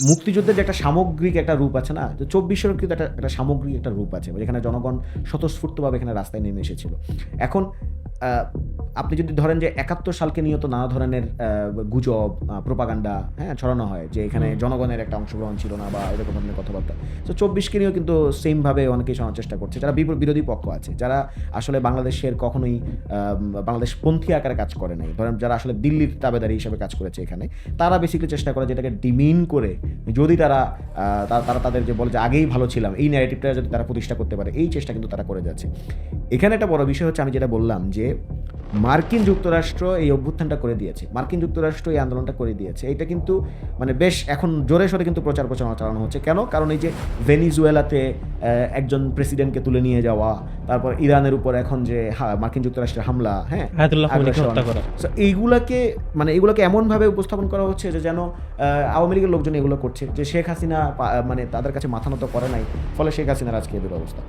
মুক্তিযুদ্ধের যে একটা সামগ্রিক একটা রূপ আছে না, যে ২৪-এরও কিন্তু একটা সামগ্রিক একটা রূপ আছে, যেখানে জনগণ স্বতঃস্ফূর্তভাবে এখানে রাস্তায় নেমে এসেছিল। এখন আপনি যদি ধরেন যে ৭১ সালকে নিয়ে তো নানা ধরনের গুজব, প্রোপাগান্ডা ছড়ানো হয় যে এখানে জনগণের একটা অংশগ্রহণ ছিল না বা এরকম ধরনের কথাবার্তা। তো ২৪কে নিয়েও কিন্তু সেমভাবে অনেকেই শোনার চেষ্টা করছে, যারা বিরোধী পক্ষ আছে, যারা আসলে বাংলাদেশের কখনোই বাংলাদেশপন্থী আকারে কাজ করে নাই, ধরেন যারা আসলে দিল্লির তাবেদারি হিসেবে কাজ করেছে এখানে, তারা বেসিক্যালি চেষ্টা করে যেটাকে ডিমিন করে, যদি তারা তাদের যে বলে যে আগেই ভালো ছিলাম, এই ন্যারেটিভটা যদি তারা প্রতিষ্ঠা করতে পারে, এই চেষ্টা কিন্তু তারা করে যাচ্ছে। এখানে একটা বড় বিষয় হচ্ছে, আমি যেটা বললাম যে মার্কিন যুক্তরাষ্ট্র এই অভ্যুত্থানটা করে দিয়েছে, মার্কিন যুক্তরাষ্ট্র এই আন্দোলনটা করে দিয়েছে। এটা কিন্তু মানে বেশ এখন জোরে সোরে কিন্তু প্রচারণা চালানো হচ্ছে। কেন? কারণ এই যে ভেনিজুয়েলাতে একজন প্রেসিডেন্টকে তুলে নিয়ে যাওয়া, তারপর ইরানের উপর এখন যে মার্কিন যুক্তরাষ্ট্রের হামলা, এইগুলাকে এমনভাবে উপস্থাপন করা হচ্ছে যে যেন আওয়ামী লীগের লোকজন এগুলো করছে, যে শেখ হাসিনা মানে তাদের কাছে মাথা নত করে নাই, ফলে শেখ হাসিনার আজকে এই দুরবস্থা।